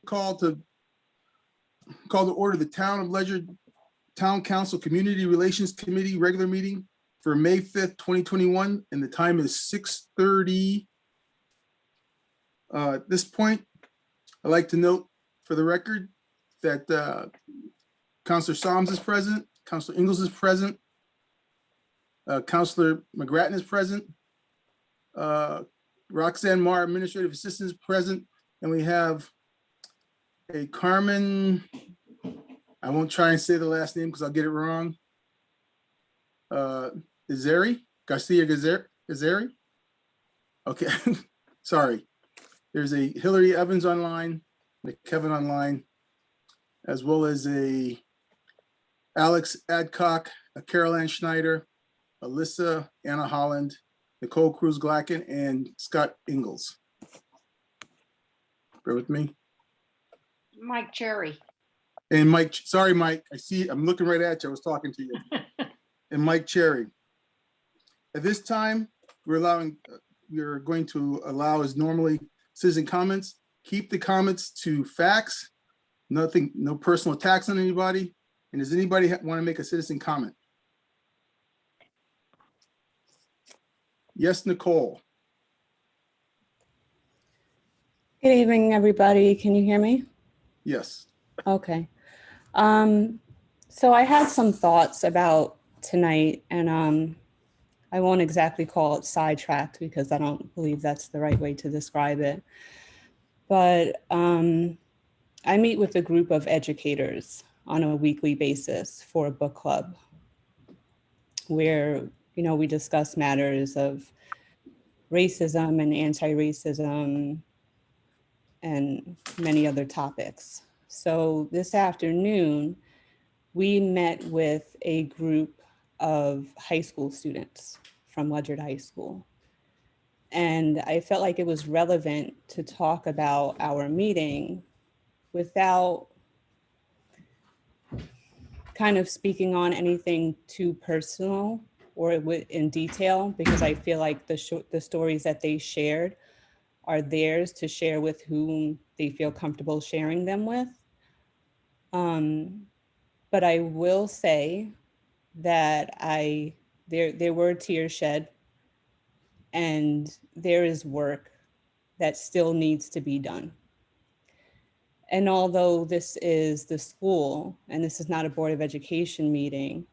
call to order the Town of Ledger Town Council Community Relations Committee regular meeting for May 5th, 2021, and the time is 6:30. At this point, I'd like to note for the record that Councilor Solms is present, Councilor Ingalls is present, Councilor McGrattan is present, Roxanne Marr, Administrative Assistant, is present, and we have a Carmen, I won't try and say the last name because I'll get it wrong. Garcia Gazeri? Okay, sorry. There's a Hillary Evans online, a Kevin online, as well as a Alex Adcock, a Carol Ann Schneider, Alyssa Anna Holland, Nicole Cruz Glacken, and Scott Ingalls. Bear with me. Mike Cherry. And Mike, sorry, Mike, I see, I'm looking right at you. I was talking to you. And Mike Cherry. At this time, we're going to allow, as normally, citizen comments. Keep the comments to facts, nothing, no personal attacks on anybody. And does anybody want to make a citizen comment? Yes, Nicole. Good evening, everybody. Can you hear me? Yes. Okay. So I had some thoughts about tonight, and I won't exactly call it sidetracked because I don't believe that's the right way to describe it. But I meet with a group of educators on a weekly basis for a book club where, you know, we discuss matters of racism and anti-racism and many other topics. So this afternoon, we met with a group of high school students from Ledyard High School. And I felt like it was relevant to talk about our meeting without kind of speaking on anything too personal or in detail, because I feel like the stories that they shared are theirs to share with whom they feel comfortable sharing them with. But I will say that there were tears shed, and there is work that still needs to be done. And although this is the school and this is not a Board of Education meeting,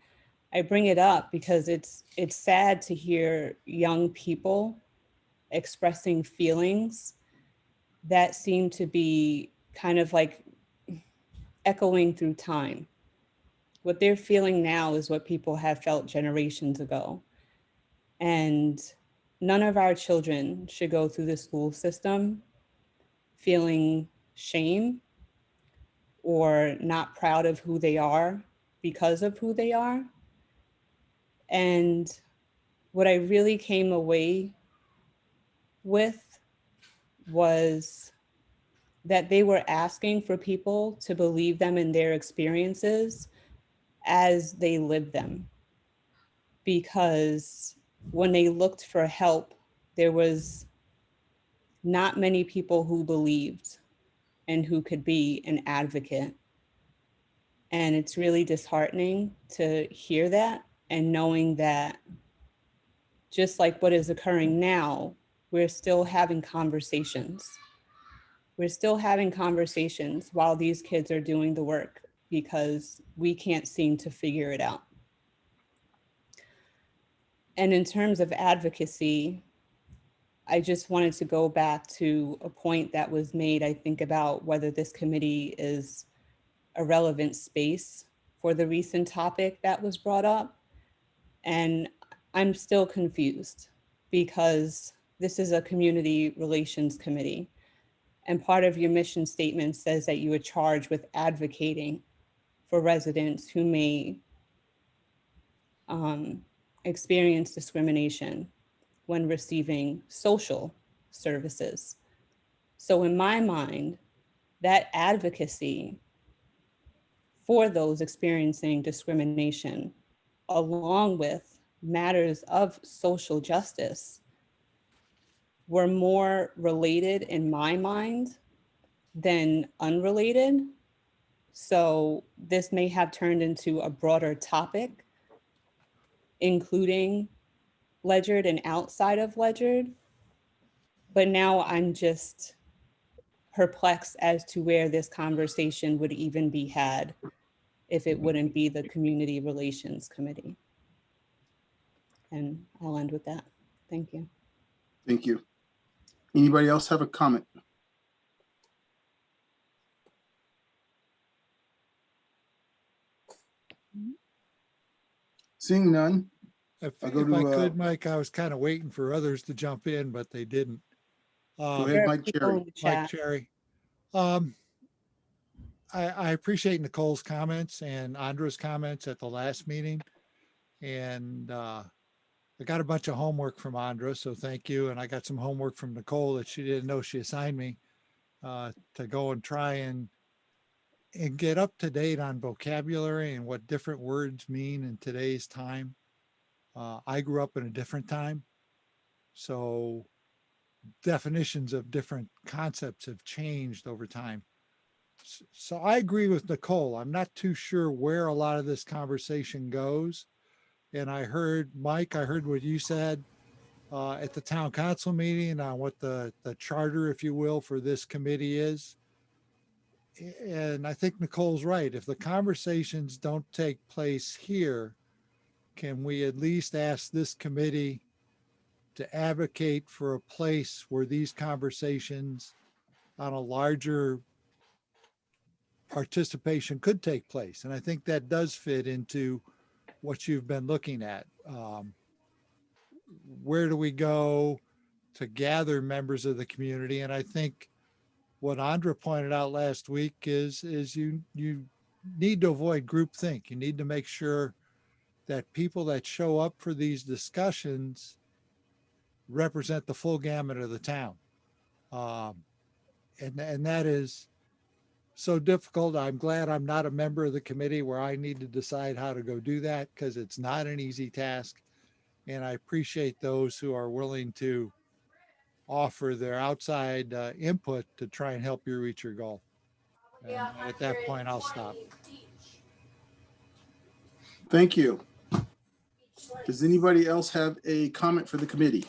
I bring it up because it's sad to hear young people expressing feelings that seem to be kind of like echoing through time. What they're feeling now is what people have felt generations ago. And none of our children should go through the school system feeling shame or not proud of who they are because of who they are. And what I really came away with was that they were asking for people to believe them in their experiences as they lived them. Because when they looked for help, there was not many people who believed and who could be an advocate. And it's really disheartening to hear that, and knowing that just like what is occurring now, we're still having conversations. We're still having conversations while these kids are doing the work because we can't seem to figure it out. And in terms of advocacy, I just wanted to go back to a point that was made, I think, about whether this committee is a relevant space for the recent topic that was brought up. And I'm still confused because this is a community relations committee. And part of your mission statement says that you are charged with advocating for residents who may experience discrimination when receiving social services. So in my mind, that advocacy for those experiencing discrimination, along with matters of social justice, were more related in my mind than unrelated. So this may have turned into a broader topic, including Ledgered and outside of Ledgered. But now I'm just perplexed as to where this conversation would even be had if it wouldn't be the Community Relations Committee. And I'll end with that. Thank you. Thank you. Anybody else have a comment? Seeing none, If I'll go if I to, could, Mike, I was kind of waiting for others to jump in, but they didn't. go Um, ahead, There are Mike people Cherry. in the Mike chat. Cherry. I appreciate Nicole's comments and Andra's comments at the last meeting. And I got a bunch of homework from Andra, so thank you. And I got some homework from Nicole that she didn't know she assigned me to go and try and get up to date on vocabulary and what different words mean in today's time. I grew up in a different time, so definitions of different concepts have changed over time. So I agree with Nicole. I'm not too sure where a lot of this conversation goes. And I heard, Mike, I heard what you said at the town council meeting on what the charter, if you will, for this committee is. And I think Nicole's right. If the conversations don't take place here, can we at least ask this committee to advocate for a place where these conversations on a larger participation could take place? And I think that does fit into what you've been looking at. Where do we go to gather members of the community? And I think what Andra pointed out last week is you need to avoid groupthink. You need to make sure that people that show up for these discussions represent the full gamut of the town. And that is so difficult. I'm glad I'm not a member of the committee where I need to decide how to go do that, because it's not an easy task. And I appreciate those who are willing to offer their outside input to try and help you reach your goal. And at that point, I'll stop. Thank you. Does anybody else have a comment for the committee?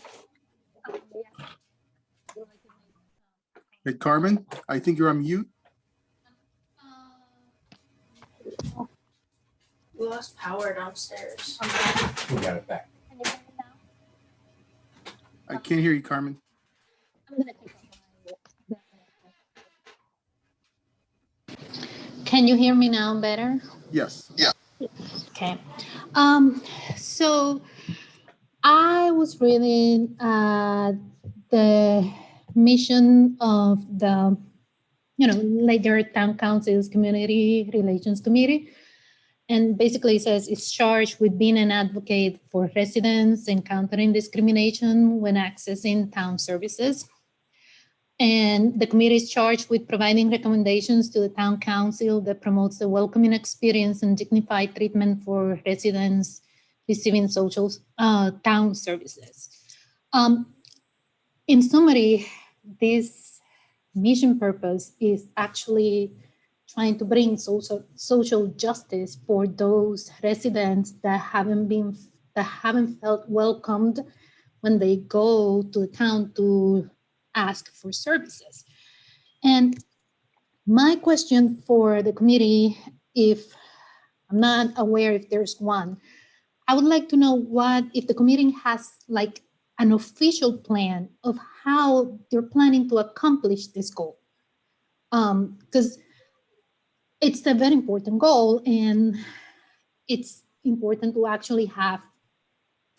Hey, Carmen, I think you're on mute. We lost power downstairs. We got it back. I can't hear you, Carmen. Can you hear me now better? Yes. Okay. So I was reading the mission of the, Ledger Town Council's Community Relations Committee. And basically it says it's charged with being an advocate for residents encountering discrimination when accessing town services. And the committee is charged with providing recommendations to the town council that promotes a welcoming experience and dignified treatment for residents receiving social town services. In summary, this mission purpose is actually trying to bring social justice for those residents that haven't felt welcomed when they go to the town to ask for services. And my question for the committee, if I'm not aware if there's one, I would like to know if the committee has like an official plan of how they're planning to accomplish this goal. Because it's a very important goal, and it's important to actually have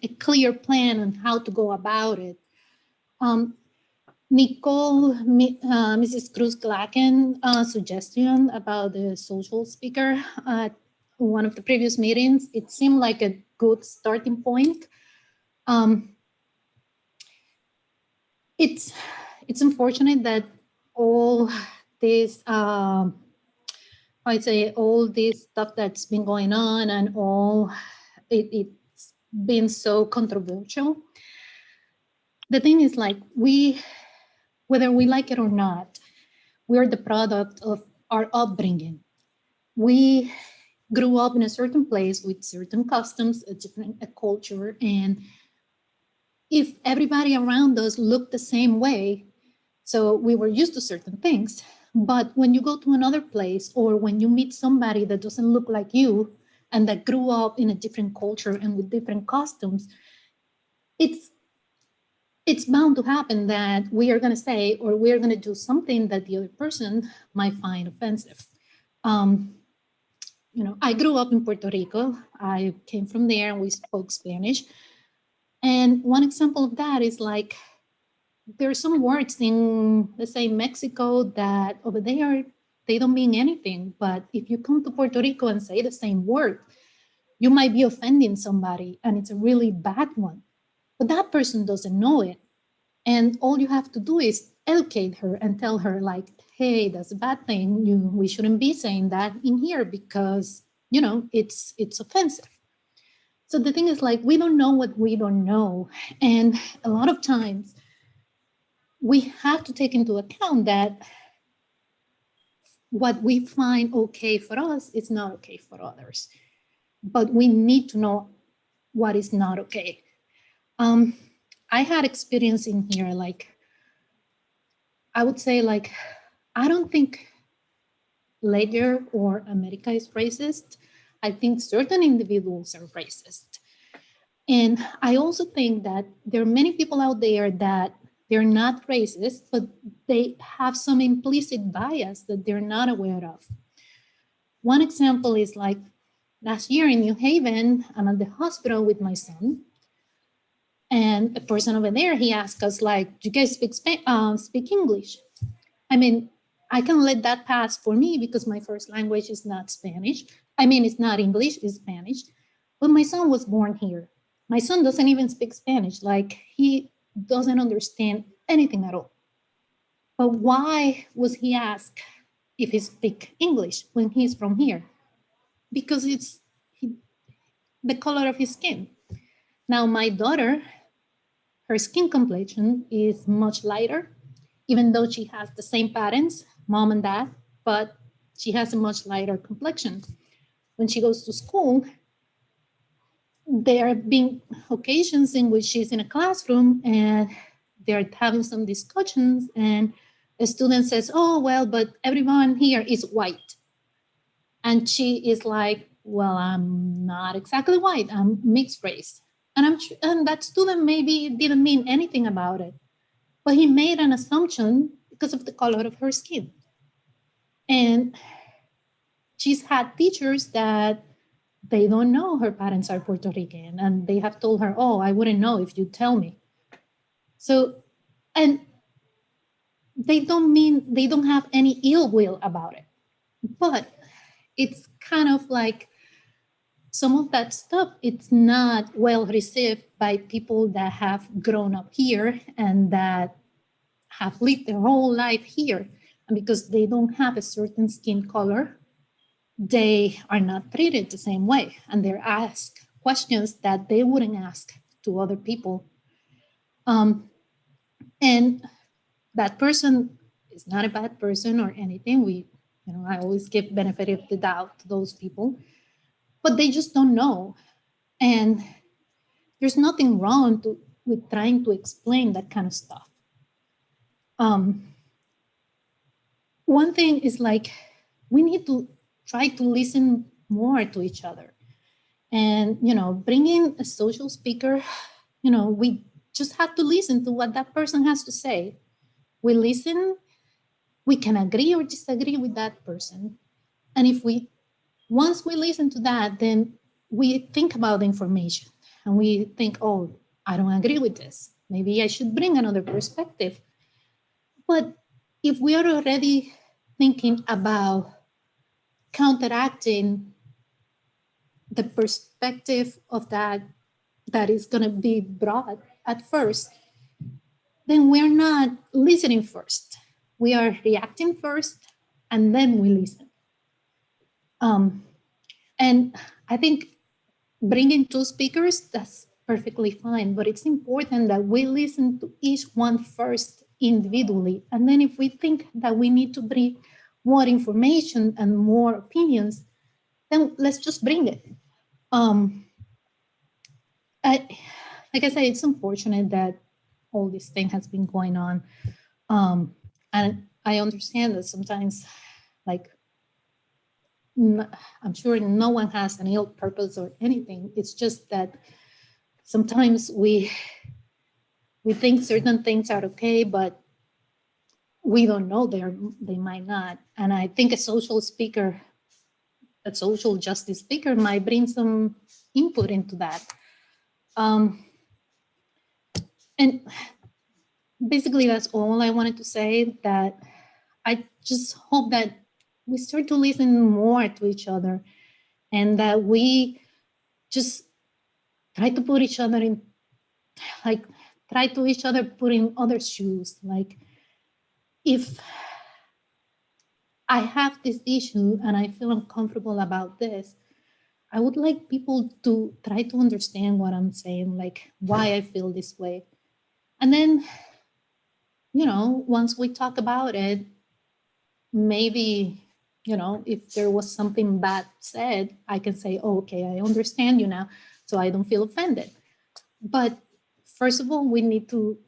a clear plan on how to go about it. Nicole, Mrs. Cruz-Glacken suggestion about the social speaker at one of the previous meetings, it seemed like a good starting point. It's unfortunate that all this, I'd say all this stuff that's been going on and it's been so controversial. The thing is, like, whether we like it or not, we're the product of our upbringing. We grew up in a certain place with certain customs, a culture, and if everybody around us looked the same way, so we were used to certain things. But when you go to another place, or when you meet somebody that doesn't look like you and that grew up in a different culture and with different customs, it's bound to happen that we are going to say, or we're going to do something that the other person might find offensive. I grew up in Puerto Rico. I came from there and we spoke Spanish. And one example of that is like, there are some words in, let's say, Mexico that over there, they don't mean anything. But if you come to Puerto Rico and say the same word, you might be offending somebody, and it's a really bad one. But that person doesn't know it. And all you have to do is educate her and tell her like, hey, that's a bad thing. We shouldn't be saying that in here because, it's offensive. So the thing is like, we don't know what we don't know. And a lot of times we have to take into account that what we find okay for us is not okay for others. But we need to know what is not okay. I had experience in here, like, I would say, like, I don't think Ledger or America is racist. I think certain individuals are racist. And I also think that there are many people out there that they're not racist, but they have some implicit bias that they're not aware of. One example is like last year in New Haven, I'm at the hospital with my son. And a person over there, he asked us like, do you guys speak English? I mean, I can let that pass for me because my first language is not Spanish. I mean, it's not English, it's Spanish. But my son was born here. My son doesn't even speak Spanish. Like, he doesn't understand anything at all. But why was he asked if he speaks English when he's from here? Because it's the color of his skin. Now, my daughter, her skin complexion is much lighter, even though she has the same parents, mom and dad, but she has a much lighter complexion. When she goes to school, there have been occasions in which she's in a classroom and they're having some discussions and a student says, oh, well, but everyone here is white. And she is like, well, I'm not exactly white, I'm mixed race. And that student maybe didn't mean anything about it, but he made an assumption because of the color of her skin. And she's had teachers that they don't know her parents are Puerto Rican, and they have told her, oh, I wouldn't know if you tell me. So, and they don't have any ill will about it, but it's kind of like some of that stuff, it's not well received by people that have grown up here and that have lived their whole life here. And because they don't have a certain skin color, they are not treated the same way. And they're asked questions that they wouldn't ask to other people. And that person is not a bad person or anything. I always give benefit of the doubt to those people, but they just don't know. And there's nothing wrong with trying to explain that kind of stuff. One thing is like, we need to try to listen more to each other. And, bringing a social speaker, we just have to listen to what that person has to say. We listen, we can agree or disagree with that person. And once we listen to that, then we think about the information and we think, oh, I don't agree with this. Maybe I should bring another perspective. But if we are already thinking about counteracting the perspective of that is going to be brought at first, then we're not listening first. We are reacting first, and then we listen. And I think bringing two speakers, that's perfectly fine, but it's important that we listen to each one first individually. And then if we think that we need to bring more information and more opinions, then let's just bring it. Like I said, it's unfortunate that all this thing has been going on. And I understand that sometimes, like, I'm sure no one has an ill purpose or anything. It's just that sometimes we think certain things are okay, but we don't know they might not. And I think a social justice speaker might bring some input into that. And basically that's all I wanted to say, that I just hope that we start to listen more to each other, and that we just try to put each other in, like, try to each other put in other shoes. Like, if I have this issue and I feel uncomfortable about this, I would like people to try to understand what I'm saying, like why I feel this way. And then, once we talk about it, maybe, if there was something bad said, I can say, oh, okay, I understand you now, so I don't feel offended. But first of all, we need to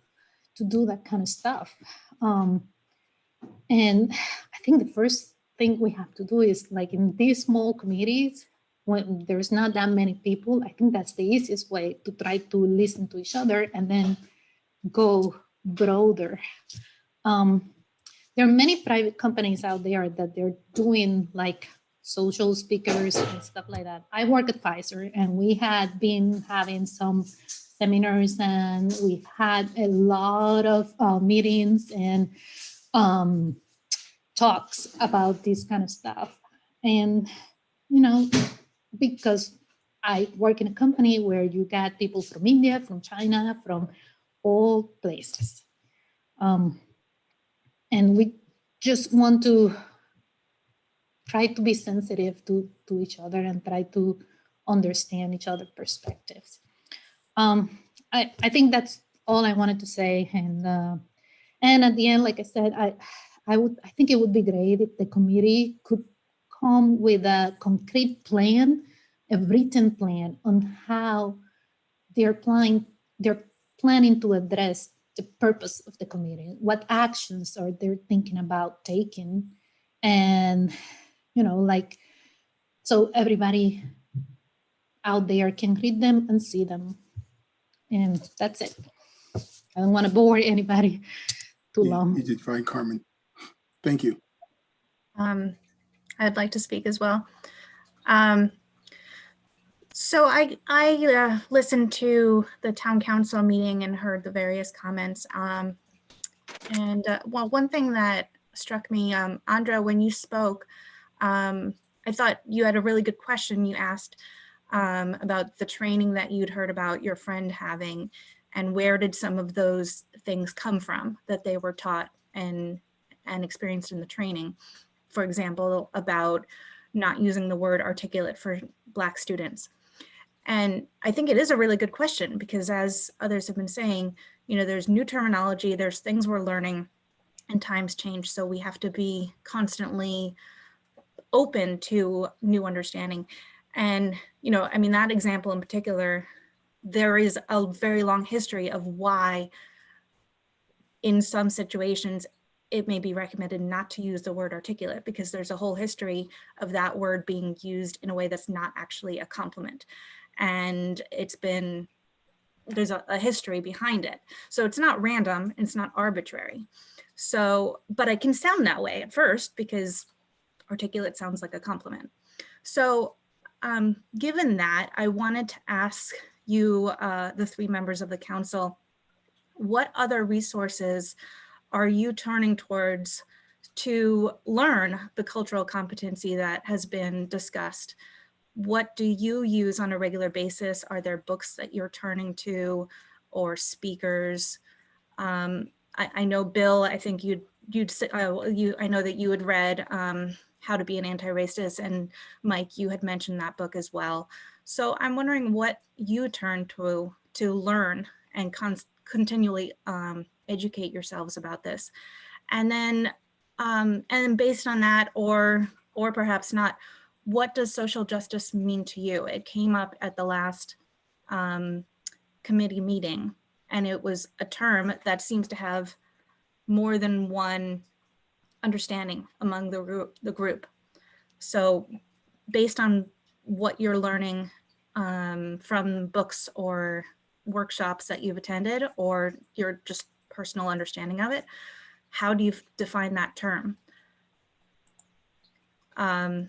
do that kind of stuff. And I think the first thing we have to do is, like, in these small committees, when there's not that many people, I think that's the easiest way to try to listen to each other and then go broader. There are many private companies out there that they're doing like social speakers and stuff like that. I work at Pfizer, and we had been having some seminars, and we had a lot of meetings and talks about this kind of stuff. And, because I work in a company where you got people from India, from China, from all places. And we just want to try to be sensitive to each other and try to understand each other's perspectives. I think that's all I wanted to say. And at the end, like I said, I think it would be great if the committee could come with a concrete plan, a written plan on how they're planning to address the purpose of the committee, what actions are they thinking about taking, and like, so everybody out there can read them and see them. And that's it. I don't want to bore anybody too long. You did fine, Carmen. Thank you. I'd like to speak as well. So I listened to the town council meeting and heard the various comments. Well, one thing that struck me, Andra, when you spoke, I thought you had a really good question you asked about the training that you'd heard about your friend having, and where did some of those things come from that they were taught and experienced in the training. For example, about not using the word articulate for Black students. And I think it is a really good question, because as others have been saying, there's new terminology, there's things we're learning, and times change. So we have to be constantly open to new understanding. And, that example in particular, there is a very long history of why in some situations it may be recommended not to use the word articulate, because there's a whole history of that word being used in a way that's not actually a compliment. And there's a history behind it. So it's not random, it's not arbitrary. So, but it can sound that way at first because articulate sounds like a compliment. So given that, I wanted to ask you, the three members of the council, what other resources are you turning towards to learn the cultural competency that has been discussed? What do you use on a regular basis? Are there books that you're turning to, or speakers? I know, Bill, I think I know that you had read How to Be an Anti-Racist, and Mike, you had mentioned that book as well. So I'm wondering what you turn to learn and continually educate yourselves about this. And then based on that, or perhaps not, what does social justice mean to you? It came up at the last committee meeting, and it was a term that seems to have more than one understanding among the group. So based on what you're learning from books or workshops that you've attended, or your just personal understanding of it, how do you define that term? And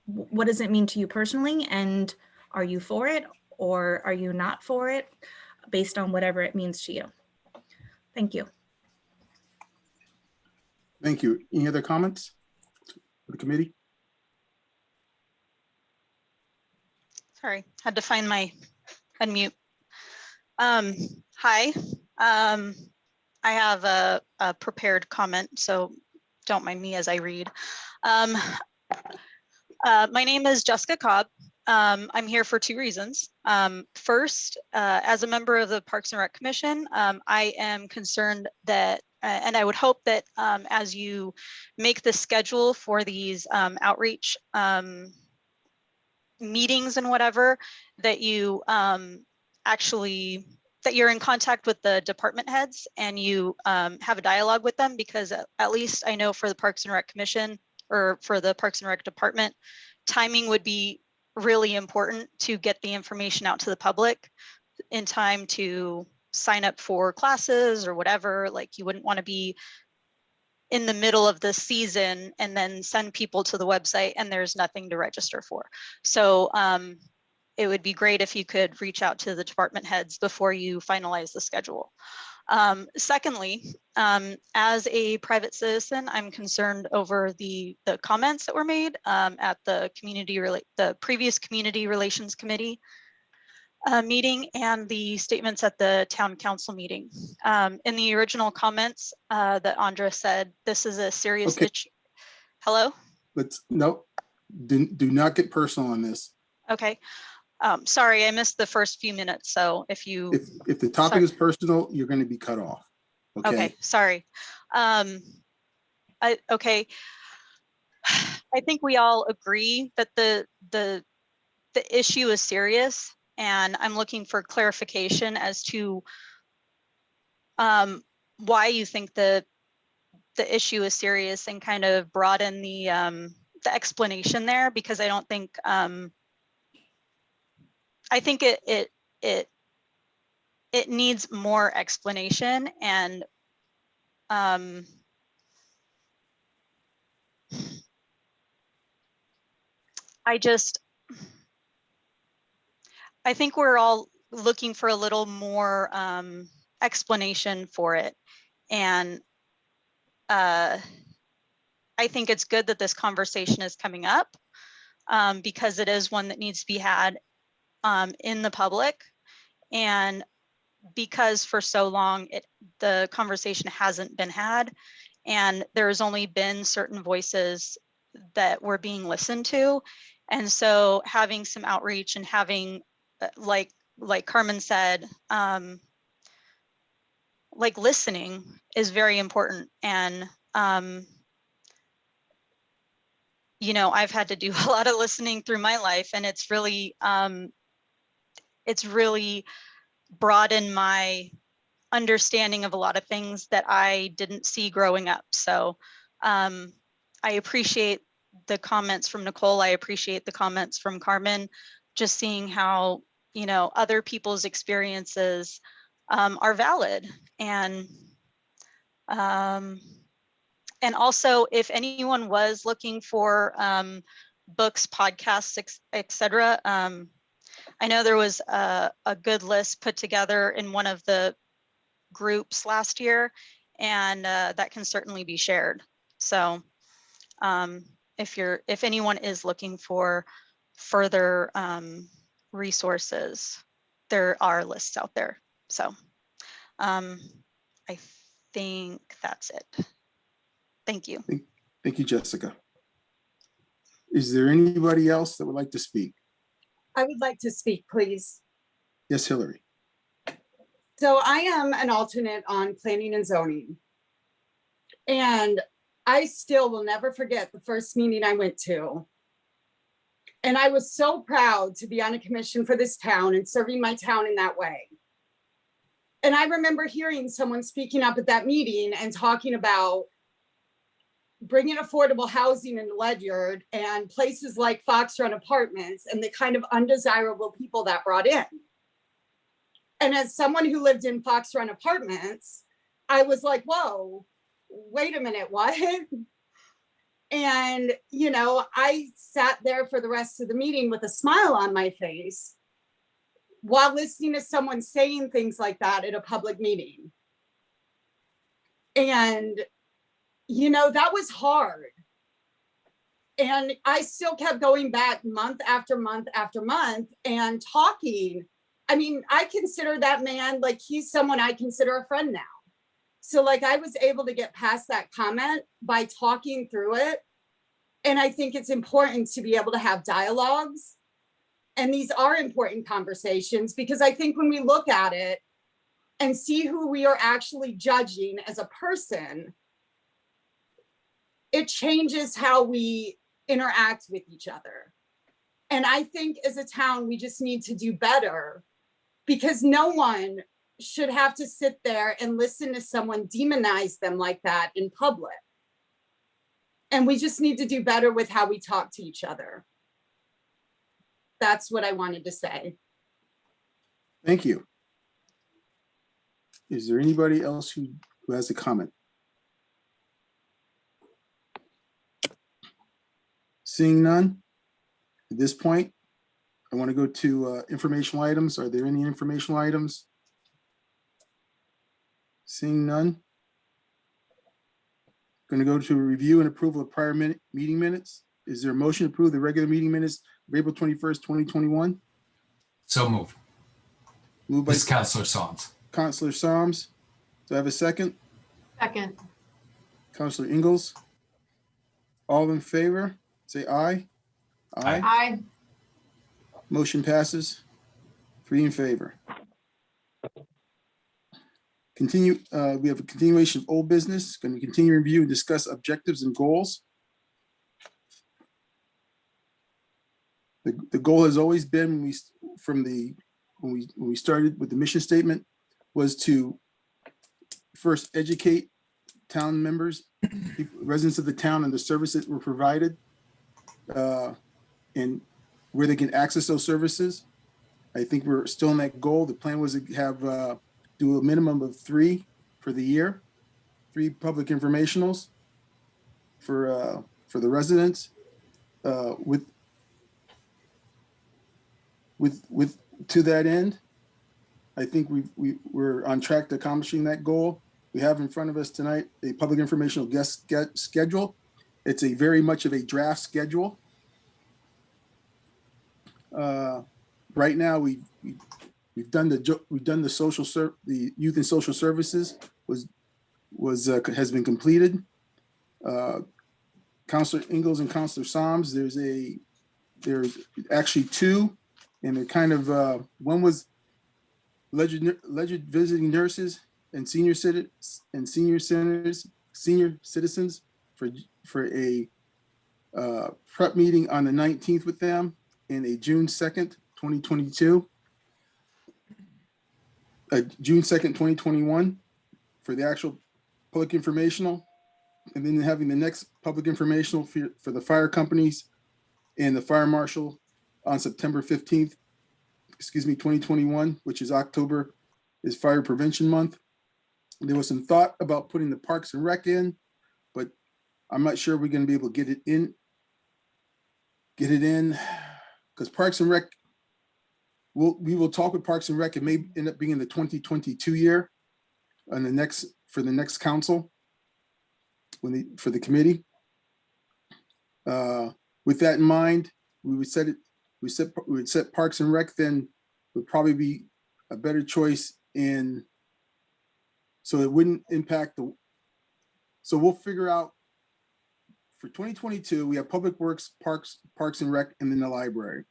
what does it mean to you personally? And are you for it or are you not for it, based on whatever it means to you? Thank you. Thank you. Any other comments for the committee? Sorry, had to find my unmute. Hi, I have a prepared comment, so don't mind me as I read. My name is Jessica Cobb. I'm here for two reasons. First, as a member of the Parks and Rec Commission, I am concerned that, and I would hope that as you make the schedule for these outreach meetings and whatever, that you that you're in contact with the department heads and you have a dialogue with them, because at least I know for the Parks and Rec Commission, or for the Parks and Rec Department, timing would be really important to get the information out to the public in time to sign up for classes or whatever. Like, you wouldn't want to be in the middle of the season and then send people to the website and there's nothing to register for. So it would be great if you could reach out to the department heads before you finalize the schedule. Secondly, as a private citizen, I'm concerned over the comments that were made at the previous Community Relations Committee meeting and the statements at the town council meeting. In the original comments that Andra said, this is a serious issue. Hello? No, do not get personal on this. Okay. Sorry, I missed the first few minutes. So if you... If the topic is personal, you're going to be cut off. Okay, sorry. Okay. I think we all agree that the issue is serious, and I'm looking for clarification as to why you think the issue is serious, and kind of broaden the explanation there, because I don't think I think it needs more explanation, and I think we're all looking for a little more explanation for it. And I think it's good that this conversation is coming up, because it is one that needs to be had in the public. And because for so long the conversation hasn't been had, and there's only been certain voices that were being listened to. And so having some outreach and having, like Carmen said, like listening is very important. And you know, I've had to do a lot of listening through my life, and it's really broadened my understanding of a lot of things that I didn't see growing up. So I appreciate the comments from Nicole. I appreciate the comments from Carmen, just seeing how, you know, other people's experiences are valid. And also, if anyone was looking for books, podcasts, etc., I know there was a good list put together in one of the groups last year, and that can certainly be shared. So if anyone is looking for further resources, there are lists out there. So I think that's it. Thank you. Thank you, Jessica. Is there anybody else that would like to speak? I would like to speak, please. Yes, Hillary. So I am an alternate on planning and zoning. And I still will never forget the first meeting I went to. And I was so proud to be on a commission for this town and serving my town in that way. And I remember hearing someone speaking up at that meeting and talking about bringing affordable housing into Ledyard and places like Fox Run Apartments and the kind of undesirable people that brought in. And as someone who lived in Fox Run Apartments, I was like, whoa, wait a minute, what? And, you know, I sat there for the rest of the meeting with a smile on my face while listening to someone saying things like that at a public meeting. And, you know, that was hard. And I still kept going back month after month after month and talking. I mean, I consider that man, like, he's someone I consider a friend now. So like, I was able to get past that comment by talking through it. And I think it's important to be able to have dialogues. And these are important conversations, because I think when we look at it and see who we are actually judging as a person, it changes how we interact with each other. And I think as a town, we just need to do better, because no one should have to sit there and listen to someone demonize them like that in public. And we just need to do better with how we talk to each other. That's what I wanted to say. Thank you. Is there anybody else who has a comment? Seeing none, at this point, I want to go to informational items. Are there any informational items? Seeing none. Going to go to review and approval of prior meeting minutes. Is there a motion to approve the regular meeting minutes of April 21st, 2021? So move. Moved by This is Counselor Psalms. Counselor Psalms. Do I have a second? Second. Counselor Ingalls. All in favor, say aye. Aye. Aye. Motion passes. 3 in favor. Continue. We have a continuation of old business. Going to continue review and discuss objectives and goals. The goal has always been, when we started with the mission statement, was to first educate town members, residents of the town, and the services that were provided, and where they can access those services. I think we're still in that goal. The plan was to have do a minimum of 3 for the year, 3 public informationals for the residents, with to that end. I think we're on track to accomplishing that goal. We have in front of us tonight a public informational guest schedule. It's a very much of a draft schedule. Right now, we've done the youth and social services has been completed. Counselor Ingalls and Counselor Psalms, there's actually 2, and they're kind of one was alleged visiting nurses and senior citizens for a prep meeting on the 19th with them, and a June 2nd, 2022. June 2nd, 2021 for the actual public informational, and then having the next public informational for the fire companies and the fire marshal on September 15th, 2021, which is October, is Fire Prevention Month. There was some thought about putting the Parks and Rec in, but I'm not sure we're going to be able to get it in, because Parks and Rec, we will talk with Parks and Rec. It may end up being in the 2022 year, on for the next council, for the committee. With that in mind, we would set Parks and Rec, then would probably be a better choice so it wouldn't impact so we'll figure out for 2022, we have Public Works, Parks and Rec, and then the library.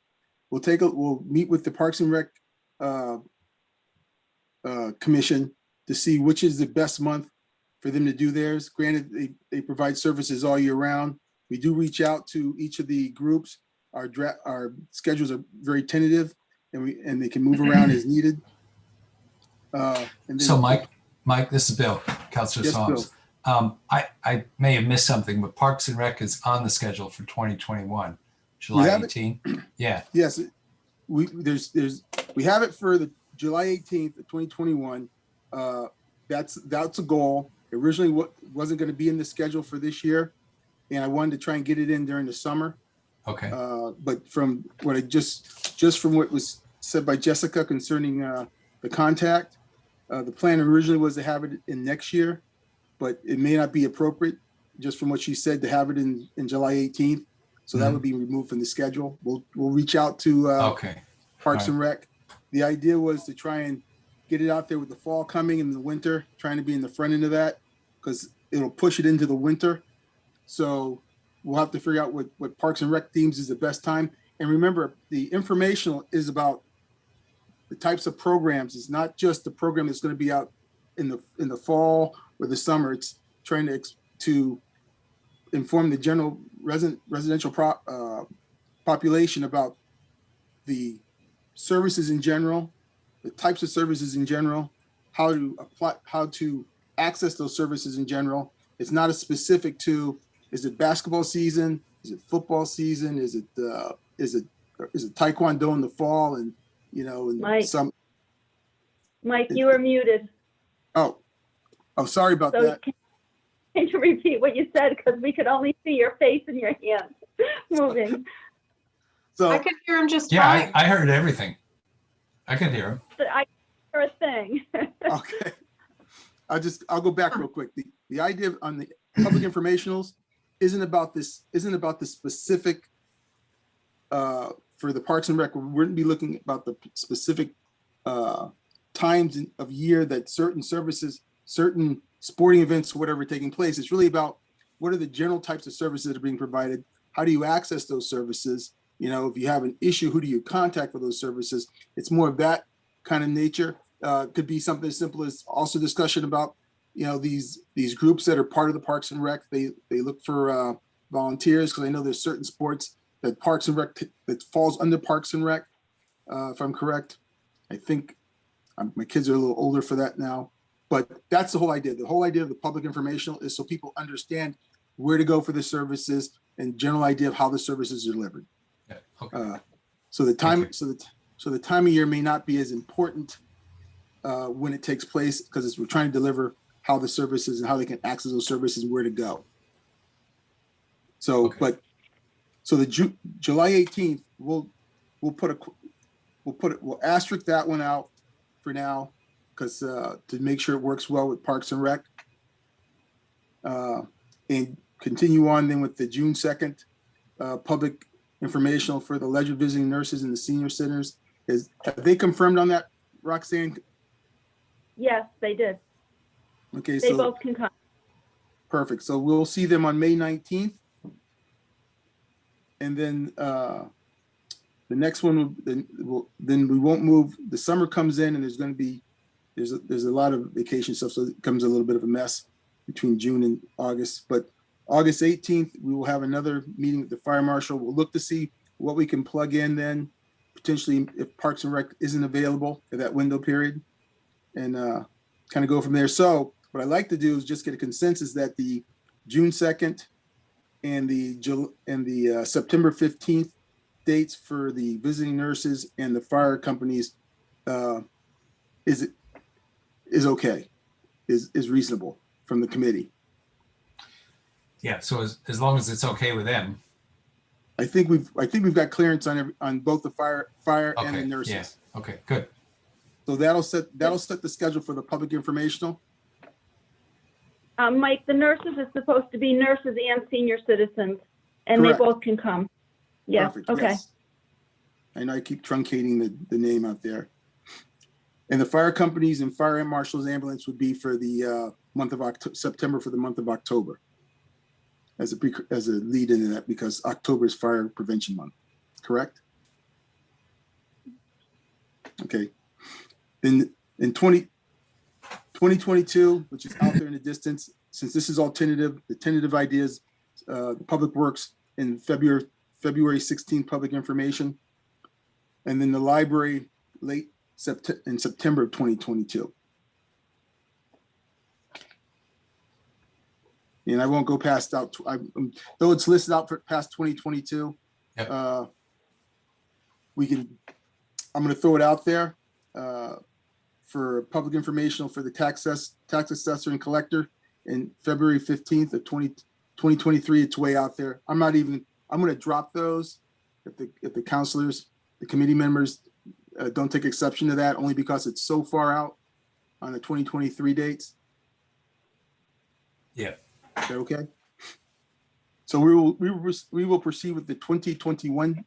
We'll meet with the Parks and Rec commission to see which is the best month for them to do theirs. Granted, they provide services all year round. We do reach out to each of the groups. Our schedules are very tentative, and they can move around as needed. And then, So Mike, this is Bill, Counselor Yes, Psalms. I may have missed something, but Parks and Rec is on the schedule for 2021, July have it? 18. Yeah. yes, we have it for the July 18th of 2021. That's a goal. Originally, what wasn't going to be in the schedule for this year, and I wanted to try and get it in during the summer. Okay. But from what I just from what was said by Jessica concerning the contact, the plan originally was to have it in next year, but it may not be appropriate, just from what she said, to have it in July 18th. So that would be removed from the schedule. We'll reach out to Okay. Parks and Rec. The idea was to try and get it out there with the fall coming and the winter, trying to be in the front end of that, because it'll push it into the winter. So we'll have to figure out what Parks and Rec themes is the best time. And remember, the informational is about the types of programs. It's not just the program that's going to be out in the fall or the summer. It's trying to inform the general residential population about the services in general, the types of services in general, how to access those services in general. It's not as specific to, is it basketball season? Is it football season? Is it taekwondo in the fall? And and Mike, you were muted. Oh, sorry about So that. can you repeat what you said? Because we could only see your face and your hands moving. So I could hear him just Yeah, fine. I heard everything. I could hear him. But I hear a thing. okay, I'll go back real quick. The idea on the public informationals isn't about the specific for the Parks and Rec. We wouldn't be looking about the specific times of year that certain services, certain sporting events, whatever, taking place. It's really about what are the general types of services that are being provided. How do you access those services? If you have an issue, who do you contact for those services? It's more of that kind of nature. Could be something as simple as also discussion about, these groups that are part of the Parks and Rec. They look for volunteers, because I know there's certain sports that Parks and Rec that falls under Parks and Rec. If I'm correct, I think my kids are a little older for that now, but that's the whole idea. The whole idea of the public informational is so people understand where to go for the services and general idea of how the services are delivered. Yeah. Okay. So the time, Okay. so the time of year may not be as important when it takes place, because we're trying to deliver how the services and how they can access those services and where to go. So, Okay. so the July 18th, we'll asterisk that one out for now, because to make sure it works well with Parks and Rec, and continue on then with the June 2nd public informational for the alleged visiting nurses in the senior centers. Have they confirmed on that, Roxanne? Yes, they did. Okay, They so both can come. perfect. So we'll see them on May 19th. And then the next one, then we won't move. The summer comes in and there's going to be, there's a lot of vacation stuff. So it becomes a little bit of a mess between June and August. But August 18th, we will have another meeting with the fire marshal. We'll look to see what we can plug in then, potentially if Parks and Rec isn't available at that window period, and kind of go from there. So what I'd like to do is just get a consensus that the June 2nd and the September 15th dates for the visiting nurses and the fire companies is okay, is reasonable from the committee. Yeah. So as long as it's okay with them. I think we've got clearance on both the fire and the Okay. nurses. Yeah. Okay. Good. So that'll set the schedule for the public informational. Mike, the nurses is supposed to be nurses and senior citizens, and Correct. they both can come. Yeah, Perfect, okay. yes. I know I keep truncating the name out there. And the fire companies and fire and marshal's ambulance would be for the month of September, for the month of October, as a lead into that, because October is fire prevention month, correct? Okay. In 2022, which is out there in the distance, since this is all tentative, the tentative ideas, the Public Works in February 16th, public information. And then the library in September of 2022. And I won't go past out, though it's listed out for past 2022. Yep. I'm gonna throw it out there for public informational for the tax assessor and collector in February 15th of 2023. It's way out there. I'm gonna drop those if the counselors, the committee members don't take exception to that, only because it's so far out on the 2023 dates. Yeah. Is that okay? So we will proceed with the 2021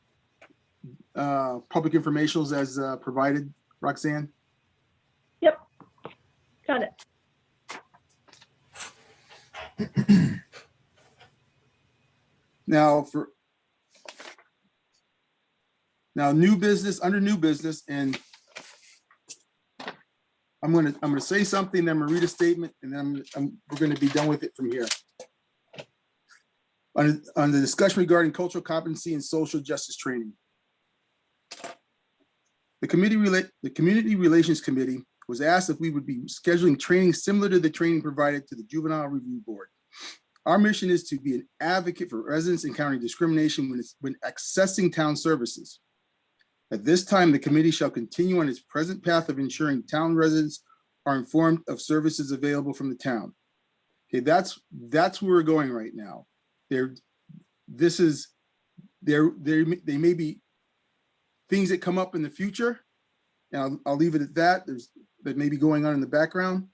public informationals as provided, Roxanne. Yep. Got it. Now new business, under new business, and I'm gonna say something, then I'm gonna read a statement, and then we're gonna be done with it from here. On the discussion regarding cultural competency and social justice training. The Community Relations Committee was asked if we would be scheduling training similar to the training provided to the Juvenile Review Board. Our mission is to be an advocate for residents encountering discrimination when accessing town services. At this time, the committee shall continue on its present path of ensuring town residents are informed of services available from the town. Okay, that's where we're going right now. There may be things that come up in the future, and I'll leave it at that. That may be going on in the background,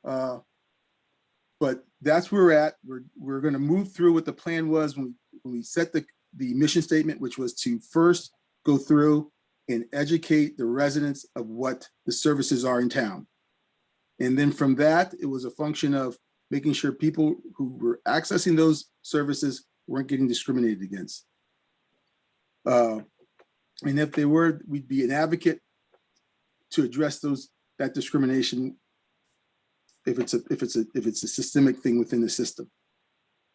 but that's where we're at. We're going to move through what the plan was when we set the mission statement, which was to first go through and educate the residents of what the services are in town. And then from that, it was a function of making sure people who were accessing those services weren't getting discriminated against. And if they were, we'd be an advocate to address that discrimination if it's a systemic thing within the system.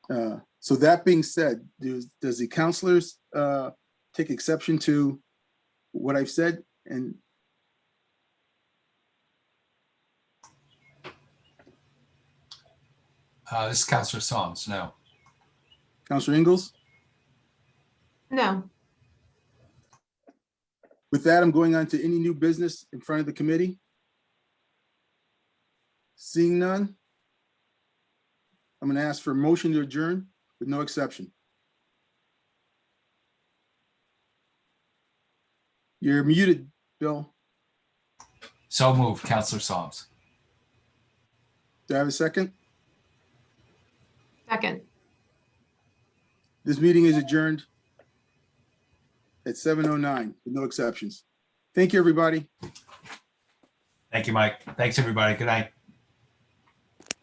So that being said, does the counselors take exception to what I've said? And This is Counselor Psalms, no. Counselor Ingalls? No. With that, I'm going on to any new business in front of the committee. Seeing none, I'm going to ask for a motion to adjourn with no exception. You're muted, Bill. So moved, Counselor Psalms. Do I have a second? Second. This meeting is adjourned at 7:09 with no exceptions. Thank you, everybody. Thank you, Mike. Thanks, everybody. Good night.